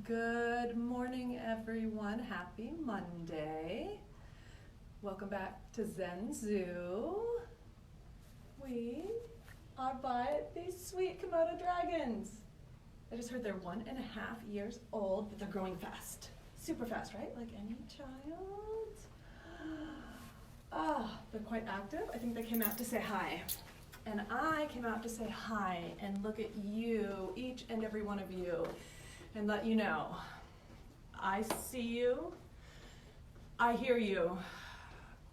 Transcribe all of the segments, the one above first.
Good morning, everyone. Happy Monday. Welcome back to Zen Zoo. We are by these sweet Komodo Dragons. I just heard they're 1.5 years old, but they're growing fast. Super fast, right? Like any child. They're quite active. I think they came out to say hi. And I came out to say hi and look at you, each and every one of you, and let you know, I see you, I hear you,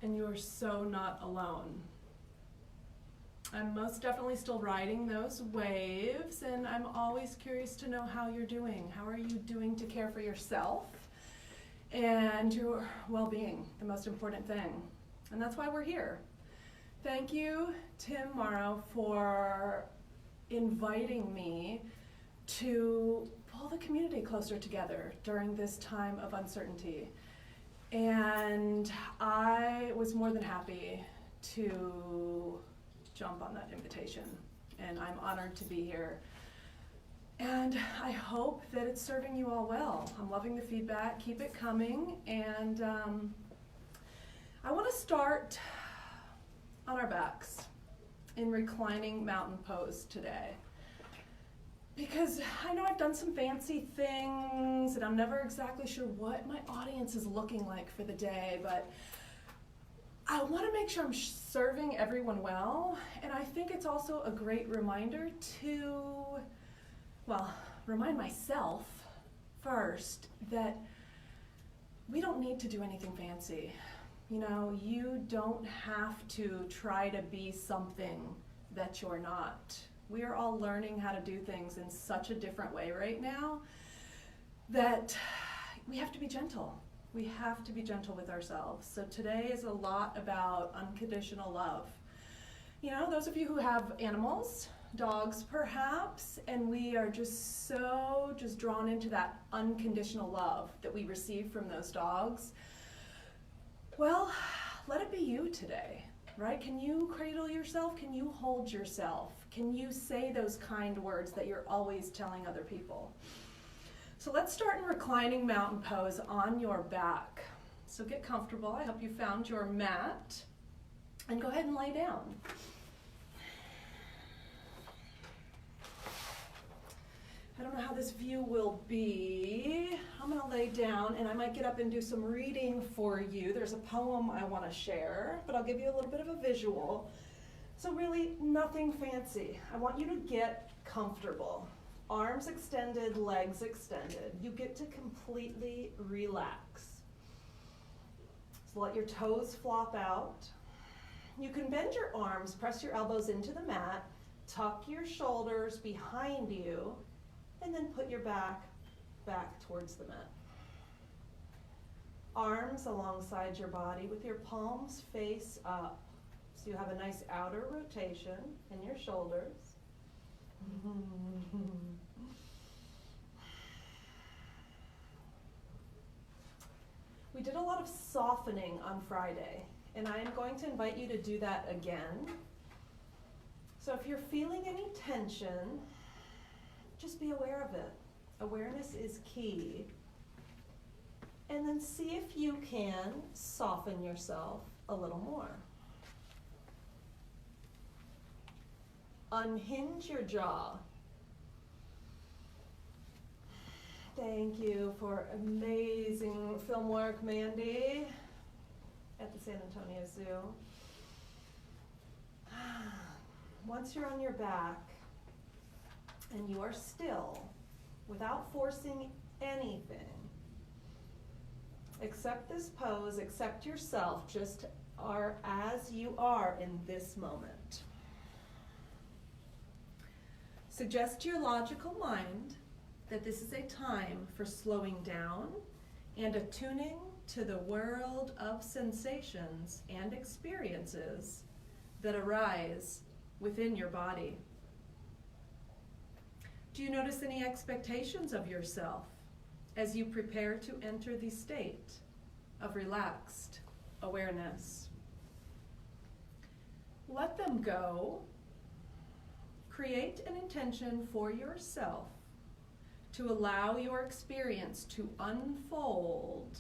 and you are so not alone. I'm most definitely still riding those waves, and I'm always curious to know how you're doing. How are you doing to care for yourself and your well-being, the most important thing? And that's why we're here. Thank you, Tim Morrow, for inviting me to pull the community closer together during this time of uncertainty. And I was more than happy to jump on that invitation. And I'm honored to be here. And I hope that it's serving you all well. I'm loving the feedback. Keep it coming. And I want to start on our backs in reclining mountain pose today. Because I know I've done some fancy things and I'm never exactly sure what my audience is looking like for the day, but I want to make sure I'm serving everyone well. And I think it's also a great reminder to, remind myself first that we don't need to do anything fancy. You know, you don't have to try to be something that you're not. We are all learning how to do things in such a different way right now that we have to be gentle. We have to be gentle with ourselves. So today is a lot about unconditional love. You know, those of you who have animals, dogs perhaps, and we are just drawn into that unconditional love that we receive from those dogs. Well, let it be you today, right? Can you cradle yourself? Can you hold yourself? Can you say those kind words that you're always telling other people? So let's start in reclining mountain pose on your back. So get comfortable. I hope you found your mat. And go ahead and lay down. I don't know how this view will be. I'm going to lay down and I might get up and do some reading for you. There's a poem I want to share, but I'll give you a little bit of a visual. So really nothing fancy. I want you to get comfortable. Arms extended, legs extended. You get to completely relax. So let your toes flop out. You can bend your arms, press your elbows into the mat, tuck your shoulders behind you, and then put your back towards the mat. Arms alongside your body with your palms face up. So you have a nice outer rotation in your shoulders. We did a lot of softening on Friday, and I am going to invite you to do that again. So if you're feeling any tension, just be aware of it. Awareness is key. And then see if you can soften yourself a little more. Unhinge your jaw. Thank you for amazing film work, Mandy, at the San Antonio Zoo. Once you're on your back and you are still, without forcing anything, accept this pose, accept yourself, just are as you are in this moment. Suggest to your logical mind that this is a time for slowing down and attuning to the world of sensations and experiences that arise within your body. Do you notice any expectations of yourself as you prepare to enter the state of relaxed awareness? Let them go. Create an intention for yourself to allow your experience to unfold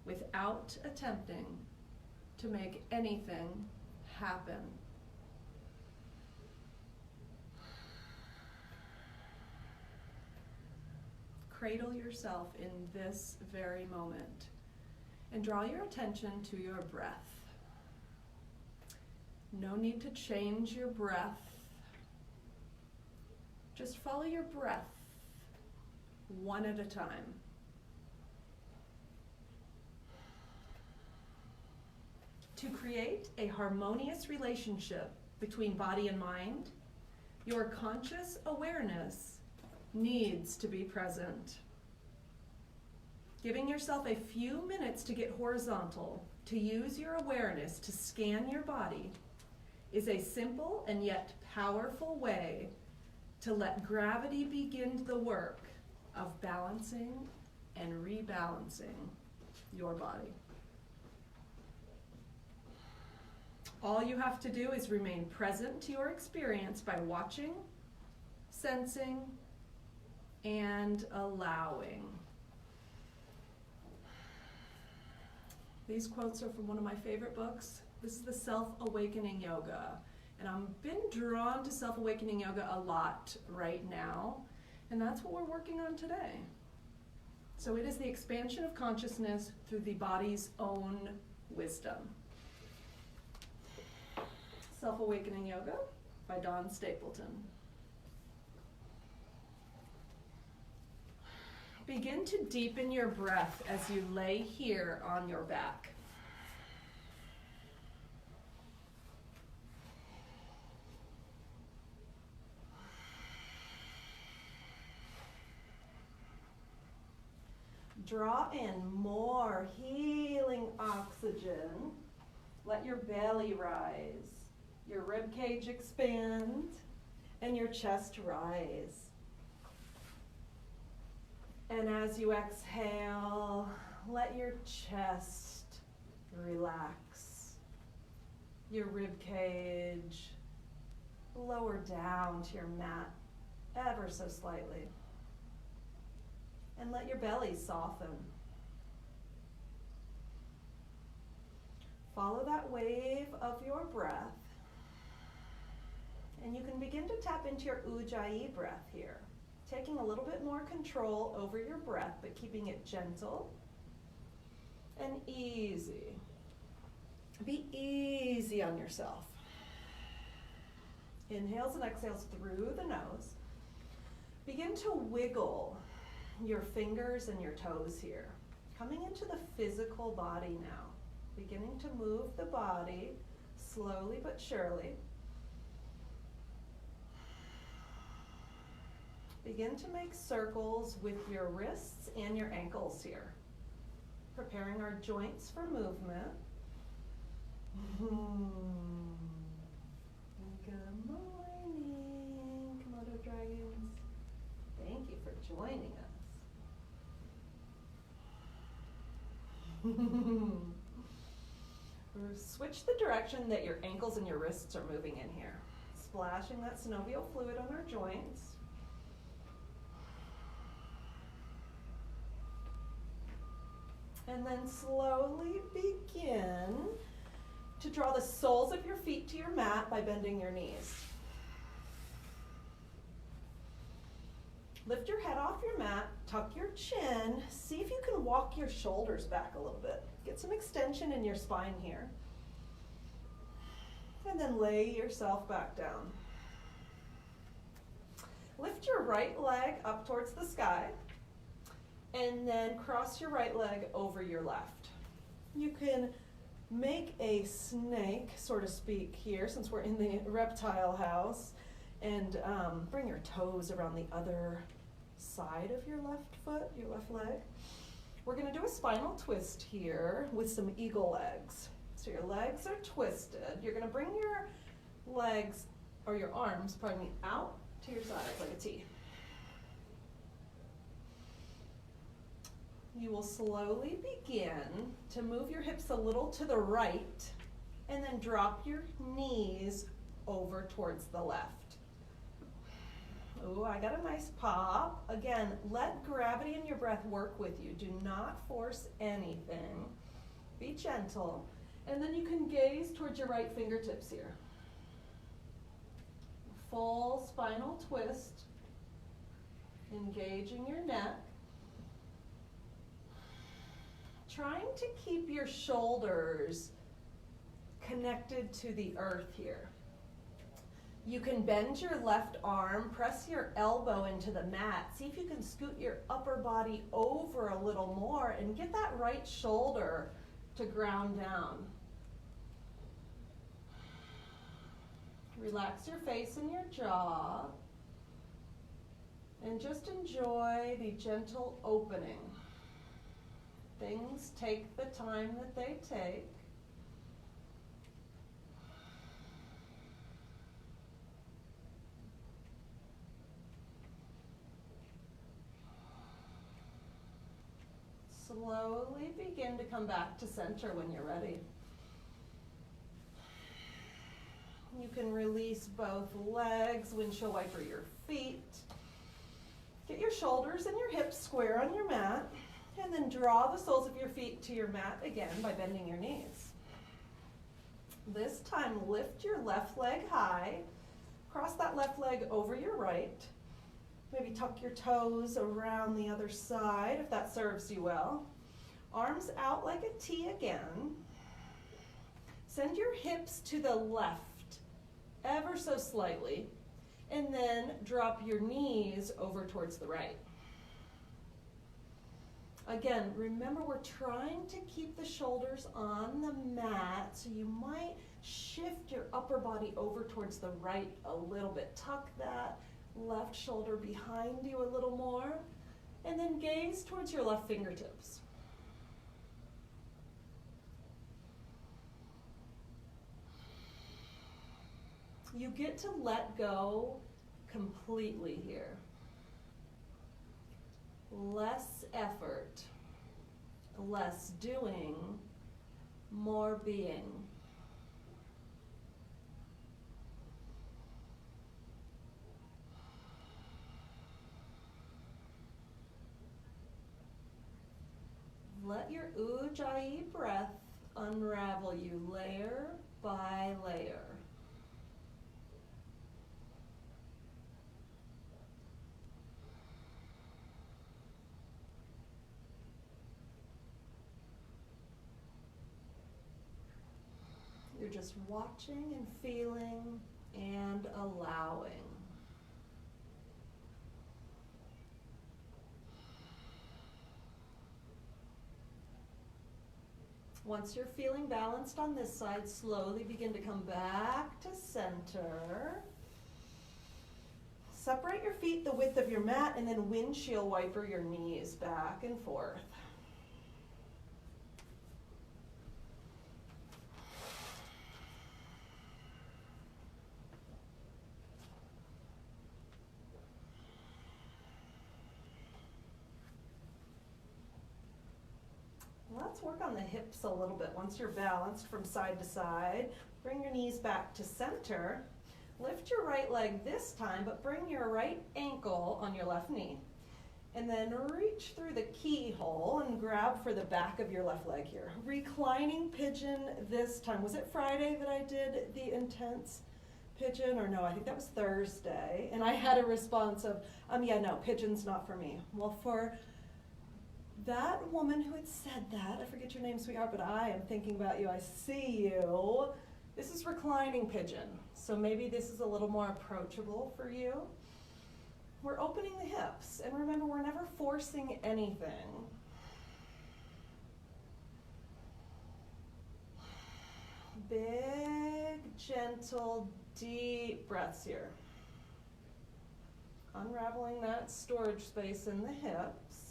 without attempting to make anything happen. Cradle yourself in this very moment and draw your attention to your breath. No need to change your breath. Just follow your breath one at a time. To create a harmonious relationship between body and mind, your conscious awareness needs to be present. Giving yourself a few minutes to get horizontal, to use your awareness to scan your body, is a simple and yet powerful way to let gravity begin the work of balancing and rebalancing your body. All you have to do is remain present to your experience by watching, sensing, and allowing. These quotes are from one of my favorite books. This is the Self-Awakening Yoga. And I've been drawn to Self-Awakening Yoga a lot right now. And that's what we're working on today. So it is the expansion of consciousness through the body's own wisdom. Self-Awakening Yoga by Don Stapleton. Begin to deepen your breath as you lay here on your back. Draw in more healing oxygen. Let your belly rise, your rib cage expand, and your chest rise. And as you exhale, let your chest relax. Your rib cage lower down to your mat ever so slightly. And let your belly soften. Follow that wave of your breath. And you can begin to tap into your Ujjayi breath here. Taking a little bit more control over your breath, but keeping it gentle and easy. Be easy on yourself. Inhales and exhales through the nose. Begin to wiggle your fingers and your toes here. Coming into the physical body now. Beginning to move the body slowly but surely. Begin to make circles with your wrists and your ankles here. Preparing our joints for movement. Good morning, Komodo Dragons. Thank you for joining us. Switch the direction that your ankles and your wrists are moving in here. Splashing that synovial fluid on our joints. And then slowly begin to draw the soles of your feet to your mat by bending your knees. Lift your head off your mat, tuck your chin, see if you can walk your shoulders back a little bit. Get some extension in your spine here. And then lay yourself back down. Lift your right leg up towards the sky. And then cross your right leg over your left. You can make a snake, so to speak, here, since we're in the reptile house, and bring your toes around the other side of your left foot, your left leg. We're going to do a spinal twist here with some eagle legs. So your legs are twisted. You're going to bring your legs, or your arms, pardon me, out to your sides like a T. You will slowly begin to move your hips a little to the right and then drop your knees over towards the left. Ooh, I got a nice pop. Again, let gravity in your breath work with you. Do not force anything. Be gentle. And then you can gaze towards your right fingertips here. Full spinal twist. Engaging your neck. Trying to keep your shoulders connected to the earth here. You can bend your left arm, press your elbow into the mat. See if you can scoot your upper body over a little more and get that right shoulder to ground down. Relax your face and your jaw. And just enjoy the gentle opening. Things take the time that they take. Slowly begin to come back to center when you're ready. You can release both legs, windshield wiper your feet. Get your shoulders and your hips square on your mat, and then draw the soles of your feet to your mat again by bending your knees. This time, lift your left leg high, cross that left leg over your right. Maybe tuck your toes around the other side if that serves you well. Arms out like a T again. Send your hips to the left, ever so slightly, and then drop your knees over towards the right. Again, remember we're trying to keep the shoulders on the mat, so you might shift your upper body over towards the right a little bit. Tuck that left shoulder behind you a little more, and then gaze towards your left fingertips. You get to let go completely here. Less effort, less doing, more being. Let your Ujjayi breath unravel you layer by layer. You're just watching and feeling and allowing. Once you're feeling balanced on this side, slowly begin to come back to center. Separate your feet the width of your mat and then windshield wiper your knees back and forth. Let's work on the hips a little bit. Once you're balanced from side to side, bring your knees back to center. Lift your right leg this time, but bring your right ankle on your left knee. And then reach through the keyhole and grab for the back of your left leg here. Reclining pigeon this time. Was it Friday that I did the intense pigeon? Or no, I think that was Thursday. And I had a response of, yeah, no, pigeon's not for me. Well, for that woman who had said that, I forget your name, sweetheart, but I am thinking about you. I see you. This is reclining pigeon. So maybe this is a little more approachable for you. We're opening the hips. And remember, we're never forcing anything. Big, gentle, deep breaths here. Unraveling that storage space in the hips.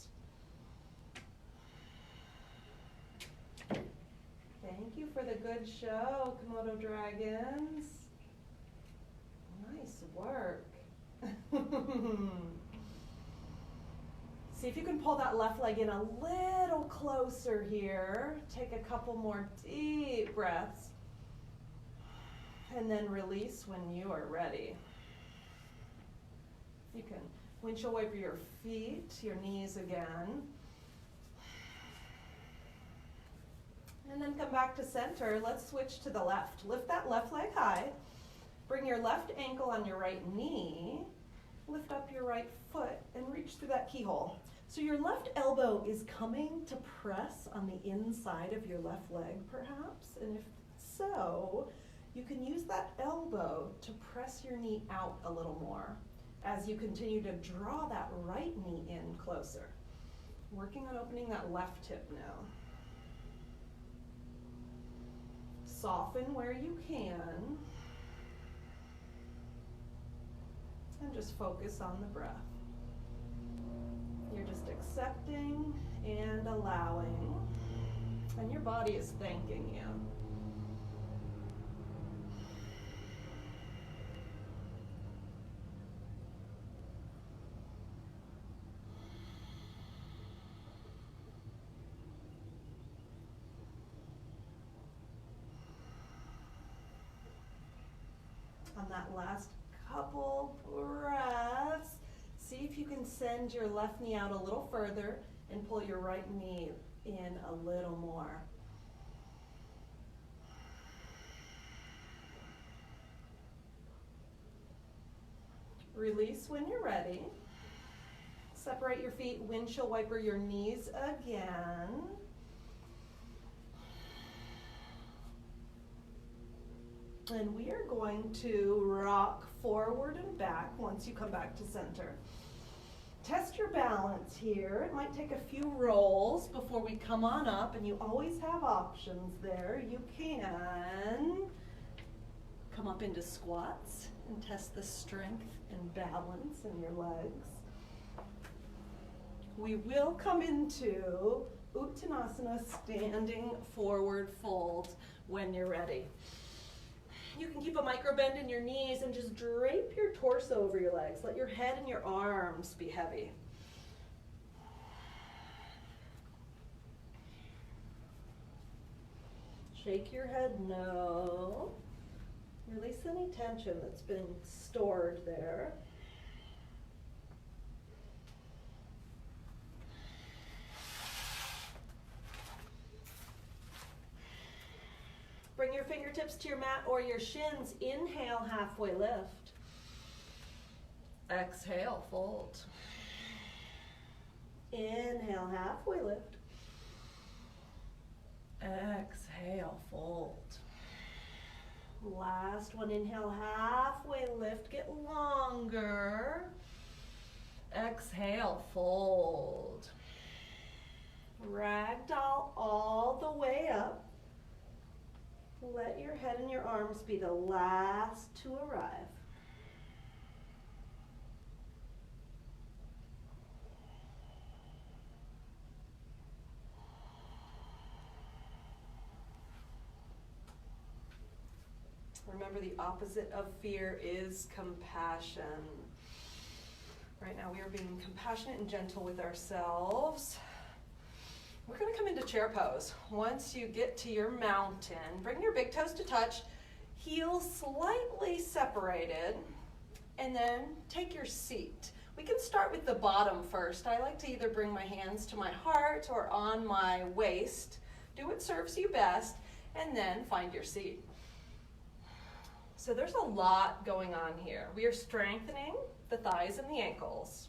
Thank you for the good show, Komodo Dragons. Nice work. See if you can pull that left leg in a little closer here. Take a couple more deep breaths. And then release when you are ready. You can windshield wiper your feet, your knees again. And then come back to center. Let's switch to the left. Lift that left leg high. Bring your left ankle on your right knee. Lift up your right foot and reach through that keyhole. So your left elbow is coming to press on the inside of your left leg, perhaps. And if so, you can use that elbow to press your knee out a little more as you continue to draw that right knee in closer. Working on opening that left hip now. Soften where you can. And just focus on the breath. You're just accepting and allowing, and your body is thanking you. On that last couple breaths, see if you can send your left knee out a little further and pull your right knee in a little more. Release when you're ready. Separate your feet, windshield wiper your knees again. And we are going to rock forward and back once you come back to center. Test your balance here. It might take a few rolls before we come on up, and you always have options there. You can come up into squats and test the strength and balance in your legs. We will come into Uttanasana, standing forward fold, when you're ready. You can keep a micro bend in your knees and just drape your torso over your legs. Let your head and your arms be heavy. Shake your head no. Release any tension that's been stored there. Bring your fingertips to your mat or your shins. Inhale, halfway lift. Exhale, fold. Inhale, halfway lift. Exhale, fold. Last one, inhale, halfway lift, get longer. Exhale, fold. Ragdoll all the way up. Let your head and your arms be the last to arrive. Remember, the opposite of fear is compassion. Right now we are being compassionate and gentle with ourselves. We're going to come into chair pose. Once you get to your mountain, bring your big toes to touch, heels slightly separated, and then take your seat. We can start with the bottom first. I like to either bring my hands to my heart or on my waist. Do what serves you best, and then find your seat. So there's a lot going on here. We are strengthening the thighs and the ankles.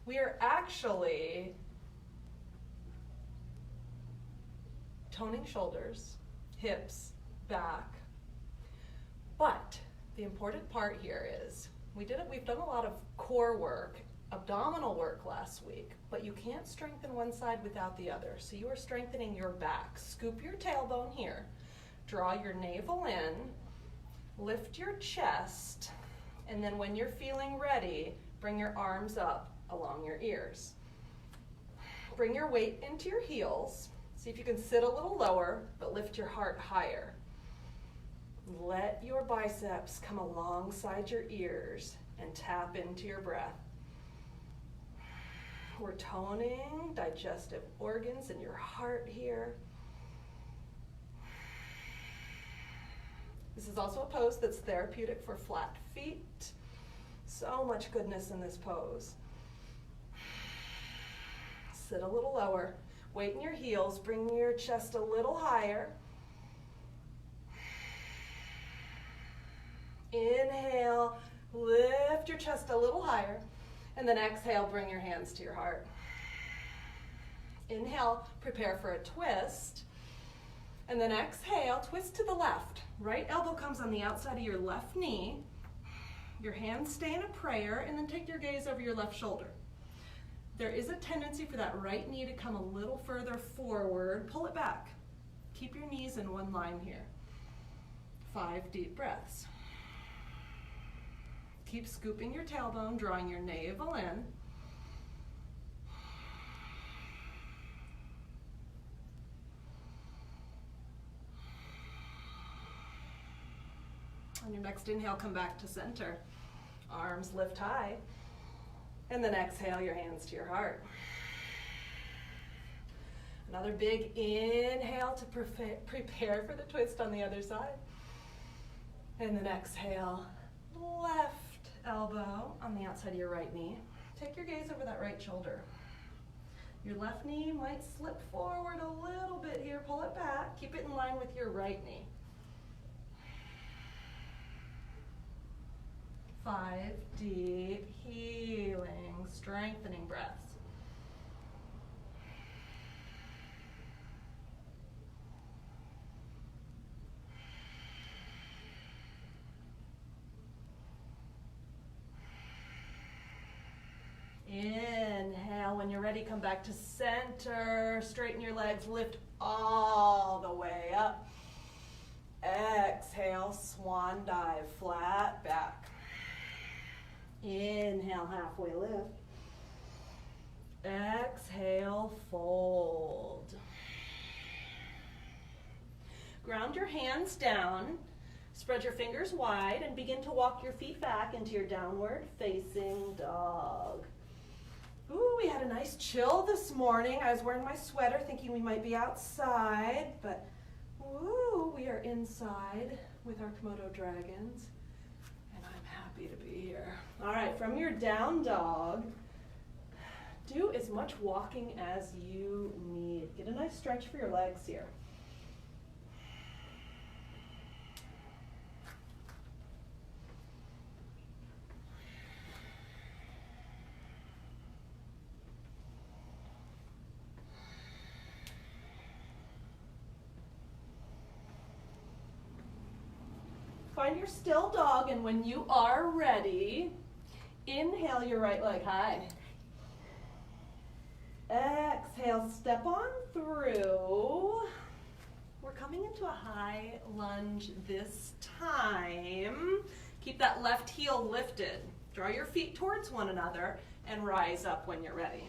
We are actually toning shoulders, hips, back. But the important part here is we've done a lot of core work, abdominal work last week, but you can't strengthen one side without the other. So you are strengthening your back. Scoop your tailbone here. Draw your navel in. Lift your chest. And then when you're feeling ready, bring your arms up along your ears. Bring your weight into your heels. See if you can sit a little lower, but lift your heart higher. Let your biceps come alongside your ears and tap into your breath. We're toning digestive organs in your heart here. This is also a pose that's therapeutic for flat feet. So much goodness in this pose. Sit a little lower. Weight in your heels. Bring your chest a little higher. Inhale, lift your chest a little higher. And then exhale, bring your hands to your heart. Inhale, prepare for a twist. And then exhale, twist to the left. Right elbow comes on the outside of your left knee. Your hands stay in a prayer, and then take your gaze over your left shoulder. There is a tendency for that right knee to come a little further forward. Pull it back. Keep your knees in one line here. 5 deep breaths. Keep scooping your tailbone, drawing your navel in. On your next inhale, come back to center. Arms lift high. And then exhale, your hands to your heart. Another big inhale to prepare for the twist on the other side. And then exhale, left elbow on the outside of your right knee. Take your gaze over that right shoulder. Your left knee might slip forward a little bit here. Pull it back. Keep it in line with your right knee. 5 deep, healing, strengthening breaths. Inhale, when you're ready, come back to center. Straighten your legs, lift all the way up. Exhale, swan dive, flat back. Inhale, halfway lift. Exhale, fold. Ground your hands down. Spread your fingers wide and begin to walk your feet back into your downward facing dog. Ooh, we had a nice chill this morning. I was wearing my sweater thinking we might be outside, but ooh, we are inside with our Komodo Dragons. To be here. All right, from your down dog, do as much walking as you need. Get a nice stretch for your legs here. Find your still dog, and when you are ready, inhale your right leg high. Exhale, step on through. We're coming into a high lunge this time. Keep that left heel lifted. Draw your feet towards one another and rise up when you're ready.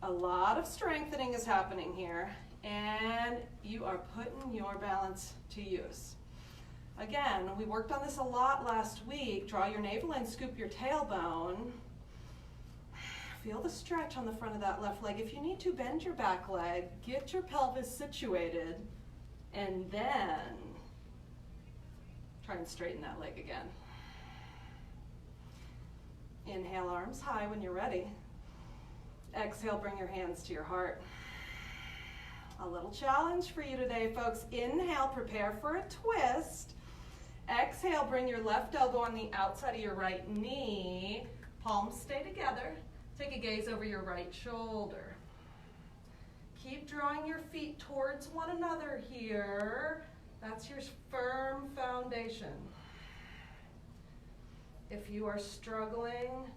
A lot of strengthening is happening here, and you are putting your balance to use. Again, we worked on this a lot last week. Draw your navel in, scoop your tailbone. Feel the stretch on the front of that left leg. If you need to, bend your back leg, get your pelvis situated, and then try and straighten that leg again. Inhale, arms high when you're ready. Exhale, bring your hands to your heart. A little challenge for you today, folks. Inhale, prepare for a twist. Exhale, bring your left elbow on the outside of your right knee. Palms stay together. Take a gaze over your right shoulder. Keep drawing your feet towards one another here. That's your firm foundation. If you are struggling,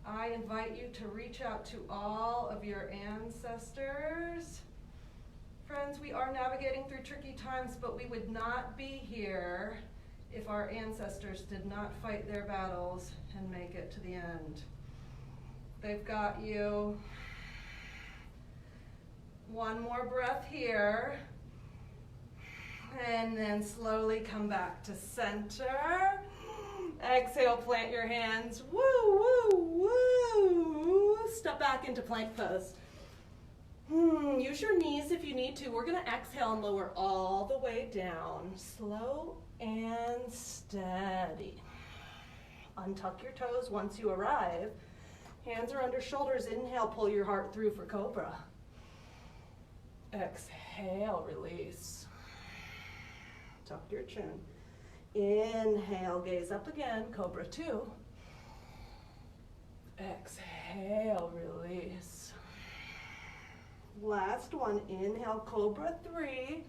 I invite you to reach out to all of your ancestors. Friends, we are navigating through tricky times, but we would not be here if our ancestors did not fight their battles and make it to the end. They've got you. One more breath here. And then slowly come back to center. Exhale, plant your hands. Woo, woo, woo. Step back into plank pose. Use your knees if you need to. We're going to exhale and lower all the way down. Slow and steady. Untuck your toes once you arrive. Hands are under shoulders. Inhale, pull your heart through for cobra. Exhale, release. Tuck your chin. Inhale, gaze up again, cobra 2. Exhale, release. Last one, inhale, cobra 3.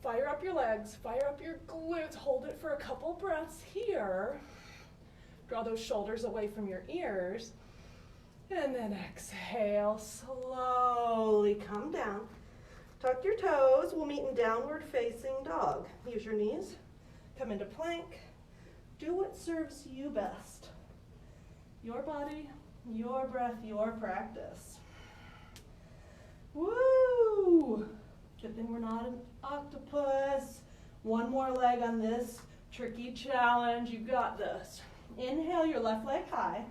Fire up your legs, fire up your glutes, hold it for a couple breaths here. Draw those shoulders away from your ears. And then exhale, slowly come down. Tuck your toes, we'll meet in downward facing dog. Use your knees, come into plank. Do what serves you best. Your body, your breath, your practice. Woo! Good thing we're not an octopus. One more leg on this tricky challenge. You got this. Inhale your left leg high.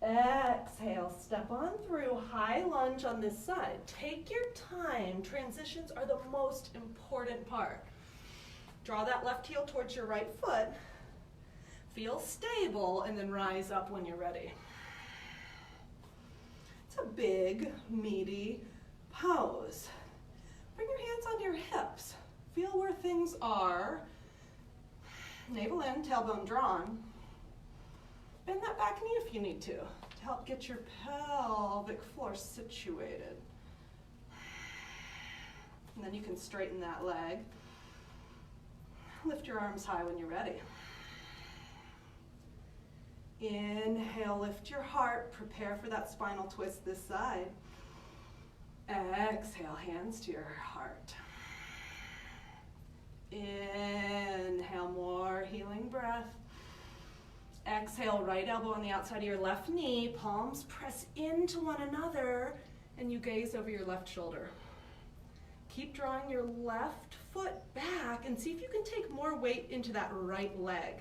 Exhale, step on through, high lunge on this side. Take your time. Transitions are the most important part. Draw that left heel towards your right foot. Feel stable, and then rise up when you're ready. It's a big, meaty pose. Bring your hands on your hips. Feel where things are. Navel in, tailbone drawn. Bend that back knee if you need to help get your pelvic floor situated. And then you can straighten that leg. Lift your arms high when you're ready. Inhale, lift your heart. Prepare for that spinal twist this side. Exhale, hands to your heart. Inhale, more healing breath. Exhale, right elbow on the outside of your left knee. Palms press into one another, and you gaze over your left shoulder. Keep drawing your left foot back, and see if you can take more weight into that right leg.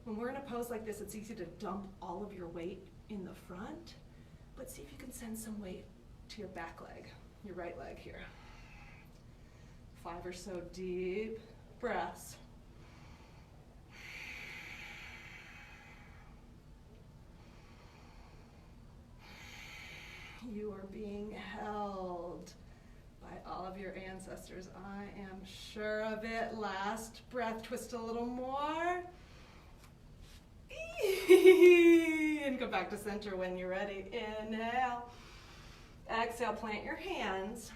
When we're in a pose like this, it's easy to dump all of your weight in the front, but see if you can send some weight to your back leg, your right leg here. 5 or so deep breaths. You are being held by all of your ancestors. I am sure of it. Last breath, twist a little more. And go back to center when you're ready. Inhale. Exhale, plant your hands.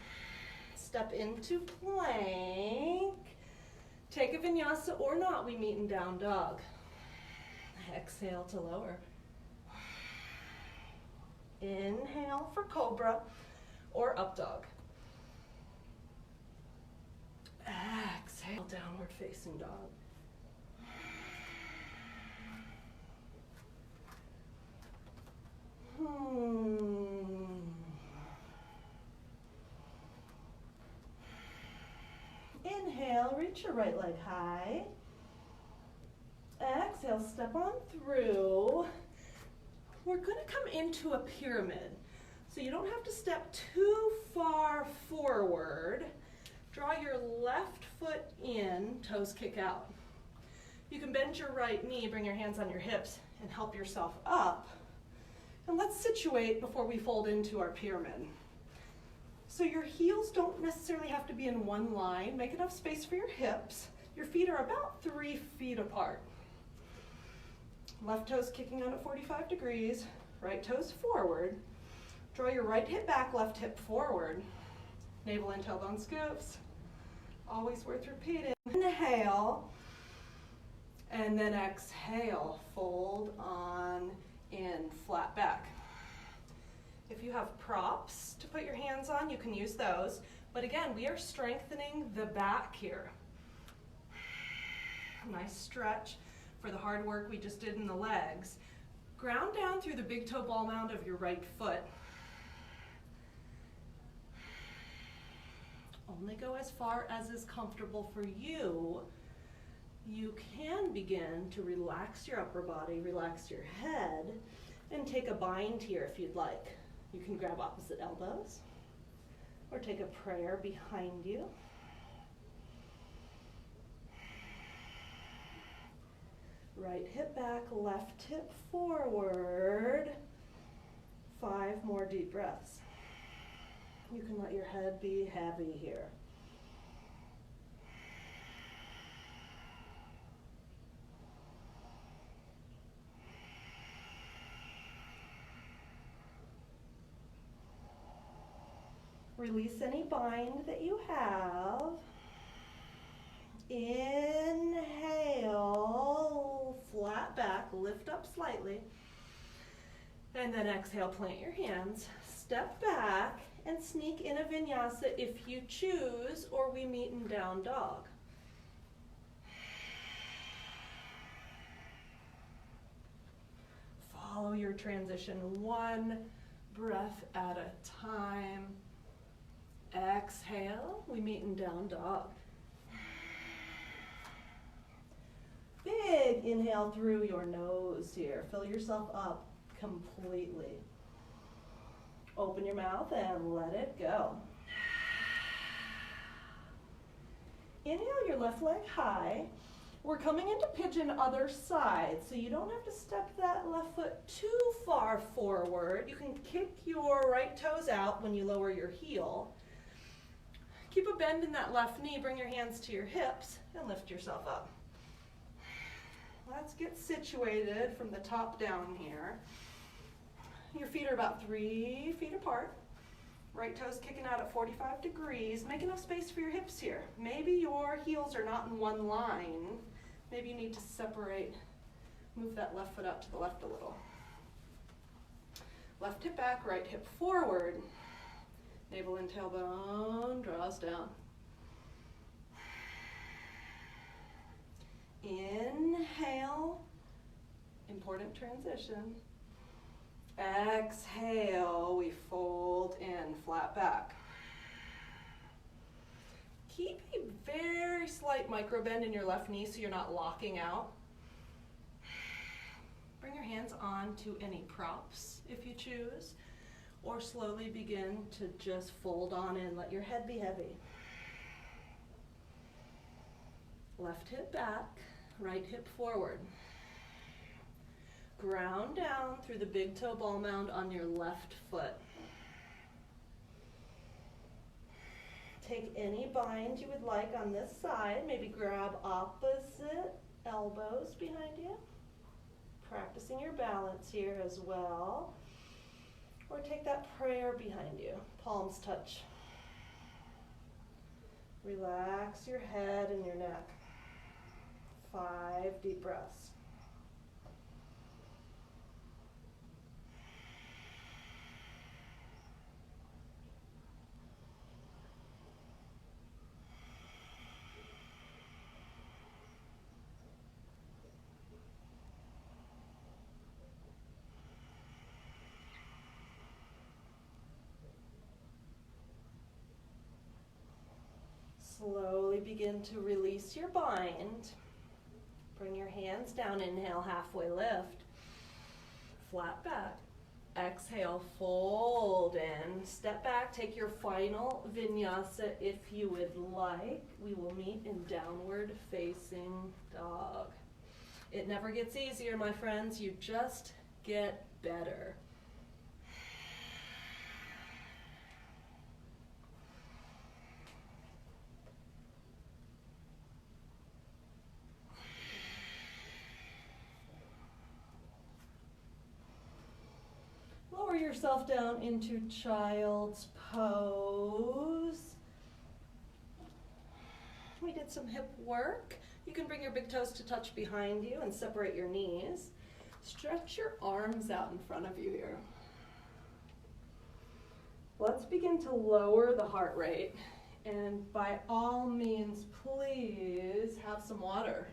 Step into plank. Take a vinyasa or not, we meet in down dog. Exhale to lower. Inhale for cobra or up dog. Exhale, downward facing dog. Inhale, reach your right leg high. Exhale, step on through. We're going to come into a pyramid. So you don't have to step too far forward. Draw your left foot in, toes kick out. You can bend your right knee, bring your hands on your hips, and help yourself up. And let's situate before we fold into our pyramid. So your heels don't necessarily have to be in one line. Make enough space for your hips. Your feet are about 3 feet apart. Left toes kicking out at 45 degrees, right toes forward. Draw your right hip back, left hip forward. Navel and tailbone scoops. Always worth repeating. Inhale, and then exhale. Fold on in, flat back. If you have props to put your hands on, you can use those. But again, we are strengthening the back here. Nice stretch for the hard work we just did in the legs. Ground down through the big toe ball mound of your right foot. Only go as far as is comfortable for you. You can begin to relax your upper body, relax your head, and take a bind here if you'd like. You can grab opposite elbows or take a prayer behind you. Right hip back, left hip forward. 5 more deep breaths. You can let your head be heavy here. Release any bind that you have. Inhale, flat back, lift up slightly. And then exhale, plant your hands. Step back and sneak in a vinyasa if you choose, or we meet in down dog. Follow your transition 1 breath at a time. Exhale, we meet in down dog. Big inhale through your nose here. Fill yourself up completely. Open your mouth and let it go. Inhale your left leg high. We're coming into pigeon other side, so you don't have to step that left foot too far forward. You can kick your right toes out when you lower your heel. Keep a bend in that left knee, bring your hands to your hips, and lift yourself up. Let's get situated from the top down here. Your feet are about 3 feet apart. Right toes kicking out at 45 degrees. Make enough space for your hips here. Maybe your heels are not in one line. Maybe you need to separate, move that left foot out to the left a little. Left hip back, right hip forward. Navel and tailbone draws down. Inhale, important transition. Exhale, we fold in, flat back. Keep a very slight micro bend in your left knee so you're not locking out. Bring your hands onto any props if you choose, or slowly begin to just fold on in. Let your head be heavy. Left hip back, right hip forward. Ground down through the big toe ball mound on your left foot. Take any bind you would like on this side. Maybe grab opposite elbows behind you. Practicing your balance here as well. Or take that prayer behind you. Palms touch. Relax your head and your neck. 5 deep breaths. Slowly begin to release your bind. Bring your hands down, inhale, halfway lift. Flat back. Exhale, fold in. Step back, take your final vinyasa if you would like. We will meet in downward facing dog. It never gets easier, my friends. You just get better. Lower yourself down into child's pose. We did some hip work. You can bring your big toes to touch behind you and separate your knees. Stretch your arms out in front of you here. Let's begin to lower the heart rate. And by all means, please have some water.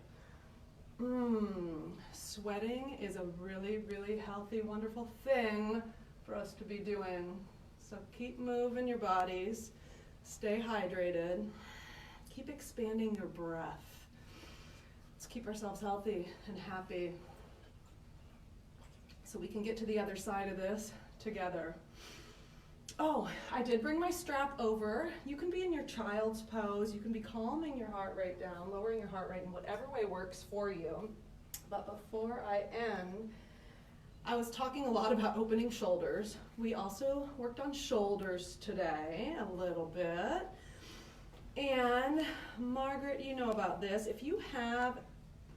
Sweating is a really, really healthy, wonderful thing for us to be doing. So keep moving your bodies, stay hydrated, keep expanding your breath. Let's keep ourselves healthy and happy so we can get to the other side of this together. Oh, I did bring my strap over. You can be in your child's pose. You can be calming your heart rate down, lowering your heart rate in whatever way works for you. But before I end, I was talking a lot about opening shoulders. We also worked on shoulders today a little bit. And Margaret, you know about this. If you have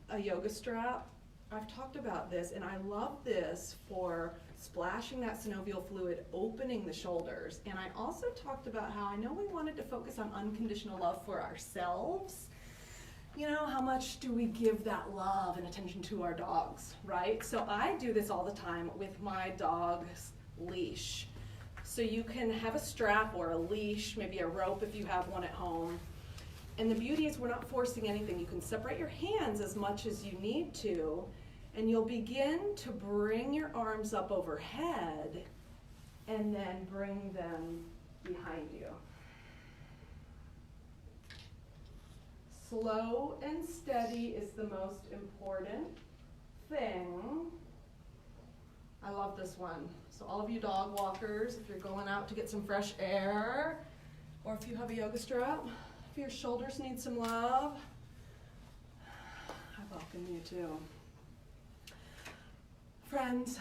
a yoga strap, I've talked about this, and I love this for splashing that synovial fluid, opening the shoulders. And I also talked about how I know we wanted to focus on unconditional love for ourselves. You know, how much do we give that love and attention to our dogs, right? So I do this all the time with my dog's leash. So you can have a strap or a leash, maybe a rope if you have one at home. And the beauty is we're not forcing anything. You can separate your hands as much as you need to, and you'll begin to bring your arms up overhead and then bring them behind you. Slow and steady is the most important thing. I love this one. So all of you dog walkers, if you're going out to get some fresh air, or if you have a yoga strap, if your shoulders need some love, I welcome you too. Friends,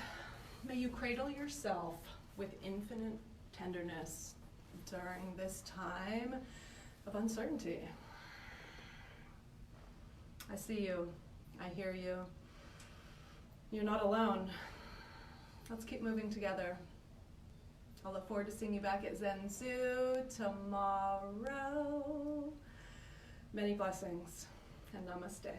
may you cradle yourself with infinite tenderness during this time of uncertainty. I see you. I hear you. You're not alone. Let's keep moving together. I'll look forward to seeing you back at Zen Zoo tomorrow. Many blessings and namaste.